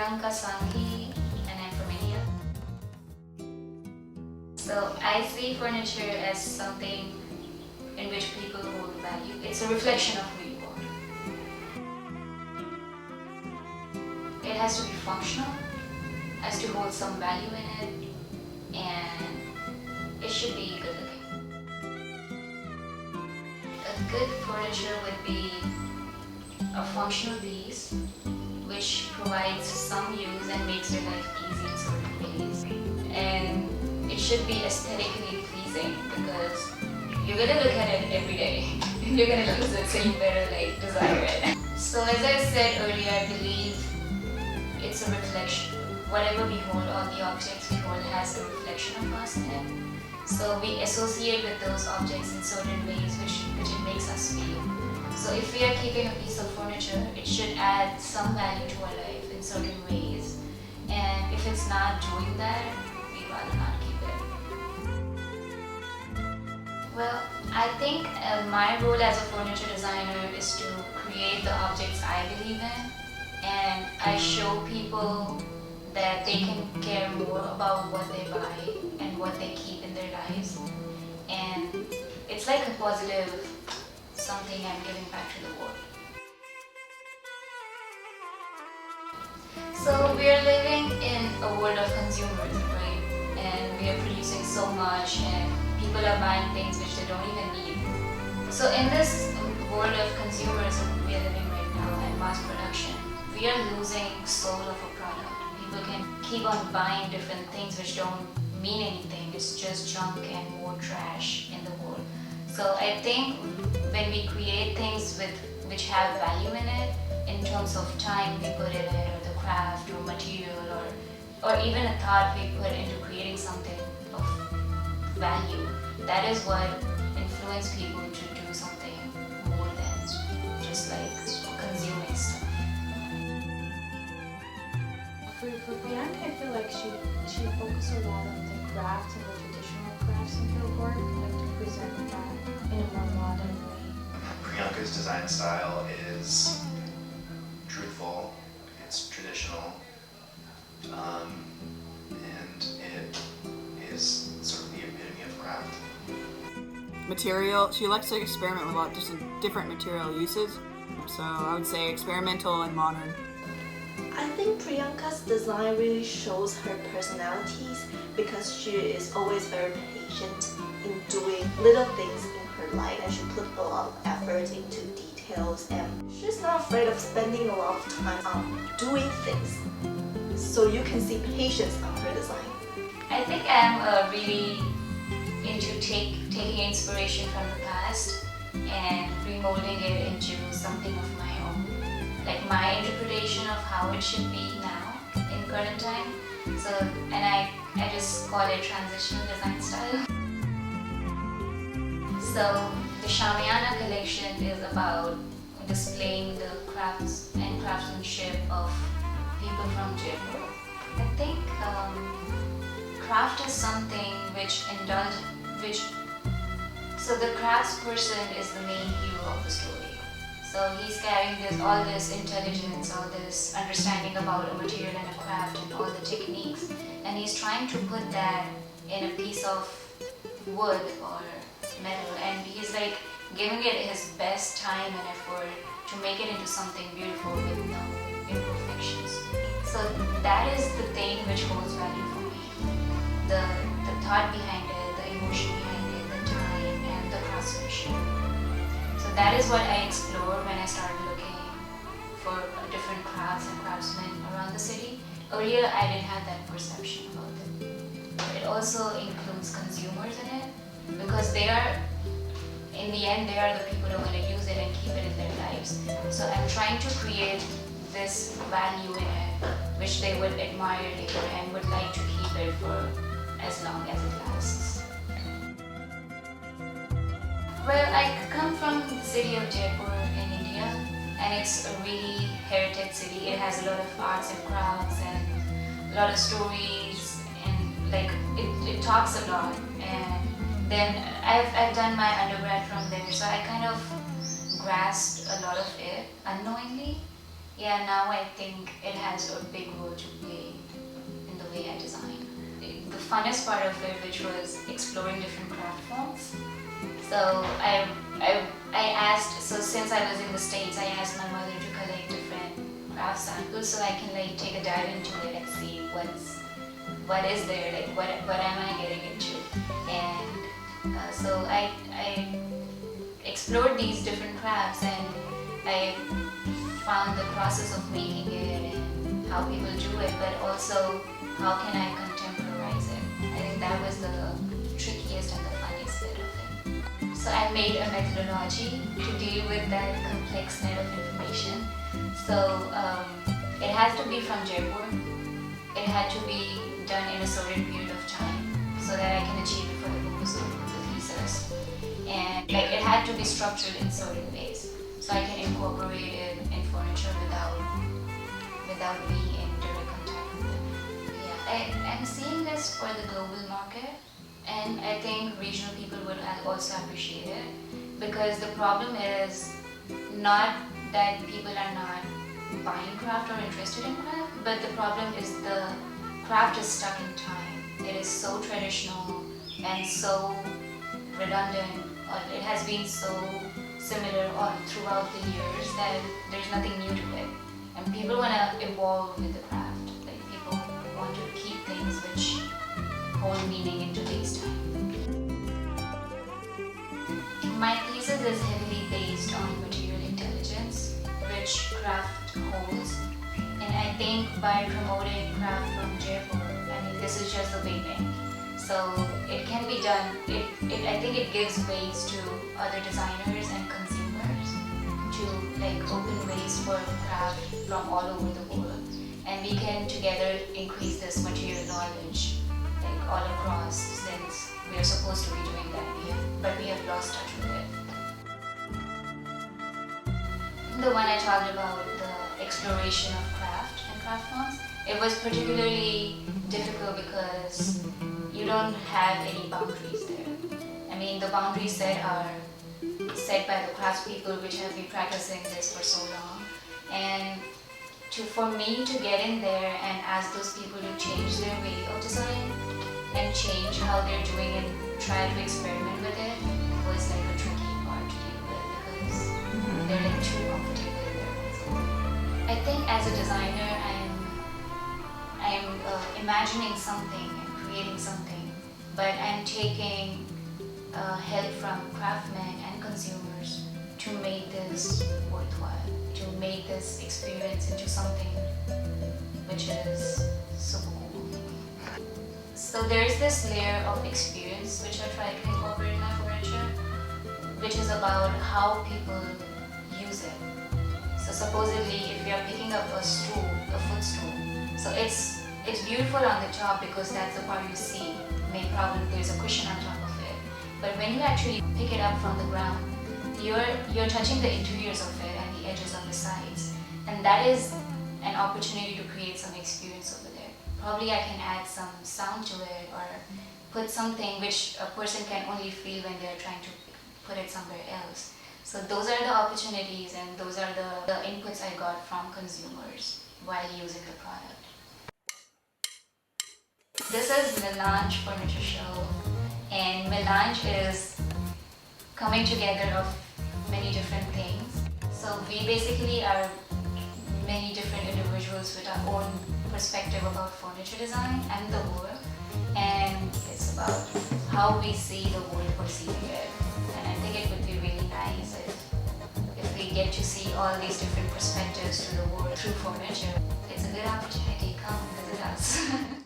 Sanghi and I'm from India. So I see furniture as something in which people hold value. It's a reflection of who you are. It has to be functional, has to hold some value in it, and it should be good looking. A good furniture would be a functional piece which provides some use and makes your life easy in certain ways. And it should be aesthetically pleasing because you're gonna look at it every day and you're gonna use it, so you better desire it. So as I said earlier, I believe it's a reflection. Whatever we hold, all the objects we hold has a reflection of us in it. So we associate with those objects in certain ways which it makes us feel. So if we are keeping a piece of furniture, it should add some value to our life in certain ways. And if it's not doing that, we'd rather not keep it. Well, I think my role as a furniture designer is to create the objects I believe in, and I show people that they can care more about what they buy and what they keep in their lives. And it's like a positive something I'm giving back to the world. So we are living in a world of consumerism, right? And we are producing so much and people are buying things which they don't even need. So in this world of consumerism we are living right now and mass production, we are losing soul of a product. People can keep on buying different things which don't mean anything. It's just junk and more trash in the world. So I think when we create things which have value in it, in terms of time we put in it, or the craft, or material, or even a thought we put into creating something of value, that is what influences people to do something more than just consuming stuff. For Melange, I feel like she focused a lot on the craft and the traditional crafts in her work, like to present that in a more modern way. Priyanka's design style is truthful, it's traditional, and it is sort of the epitome of craft. Material, she likes to experiment with a lot of just different material uses. So I would say experimental and modern. I think Priyanka's design really shows her personalities because she is always very patient in doing little things in her life, and she put a lot of effort into details, and she's not afraid of spending a lot of time on doing things. So you can see patience on her design. I think I'm really into taking inspiration from the past and remolding it into something of my own, like my interpretation of how it should be now in current time. So, and I just call it transitional design style. So the Shamiana collection is about displaying the crafts and craftsmanship of people from Jaipur. I think craft is something so the craftsperson is the main hero of the story. So he's carrying all this intelligence, all this understanding about a material and a craft and all the techniques, and he's trying to put that in a piece of wood or metal, and he's giving it his best time and effort to make it into something beautiful with no imperfections. So that is the thing which holds value for me. The thought behind it, the emotion behind it, the time and the craftsmanship. So that is what I explored when I started looking for different crafts and craftsmen around the city. Earlier I didn't have that perception about it. It also includes consumers in it because in the end they are the people who are going to use it and keep it in their lives. So I'm trying to create this value in it which they would admire later and would like to keep it for as long as it lasts. Well, I come from the city of Jaipur in India, and it's a really heritage city. It has a lot of arts and crafts and a lot of stories, and it talks a lot. And then I've done my undergrad from there, so I kind of grasped a lot of it unknowingly. yeah, now I think it has a big role to play in the way I design. The funnest part of it, which was exploring different craft forms. So I asked, so since I was in the States, I asked my mother to collect different craft samples so I can like take a dive into it and see what is there, like what am I getting into. And so I explored these different crafts and I found the process of making it and how people do it, but also how can I contemporize it. I think that was the trickiest and the funniest bit of it. So I made a methodology to deal with that complex net of information. So it has to be from Jaipur. It had to be done in a certain period of time so that I can achieve it for the purpose of the thesis. And like it had to be structured in certain ways so I can incorporate it in furniture without being in direct contact with it. Yeah, I'm seeing this for the global market, and I think regional people would also appreciate it because the problem is not that people are not buying craft or interested in craft, but the problem is the craft is stuck in time. It is so traditional and so redundant, or it has been so similar all throughout the years that there's nothing new to it. And people want to evolve with the craft. Like people want to keep things which hold meaning in today's time. My thesis is heavily based on material intelligence, which craft holds. And I think by promoting craft from Jaipur, I mean this is just the beginning. So it can be done. I think it gives ways to other designers and consumers to like open ways for craft from all over the world, and we can together increase this material knowledge like all across, since we are supposed to be doing that, but we have lost touch with it. The one I talked about, the exploration of craft and craft forms, it was particularly difficult because you don't have any boundaries there. I mean, the boundaries set are set by the craftspeople which have been practicing this for so long. And for me to get in there and ask those people to change their way of design and change how they're doing and try to experiment with it was like a tricky part to deal with because they're like too comfortable in their own zone. I think as a designer, I'm imagining something and creating something, but I'm taking help from craftsmen and consumers to make this worthwhile, to make this experience into something which is so cool. So there's this layer of experience which I try to incorporate in my furniture, which is about how people use it. So supposedly if you're picking up a stool, a footstool, so it's beautiful on the top because that's the part you see. Maybe probably there's a cushion on top of it. But when you actually pick it up from the ground, you're touching the interiors of it and the edges on the sides. And that is an opportunity to create some experience over there. Probably I can add some sound to it or put something which a person can only feel when they're trying to put it somewhere else. So those are the opportunities and those are the inputs I got from consumers while using the product. This is Melange Furniture Show, and Melange is coming together of many different things. So we basically are many different individuals with our own perspective about furniture design and the world, and it's about how we see the world perceiving it. And I think it would be really nice if we get to see all these different perspectives to the world through furniture. It's a good opportunity. Come visit us.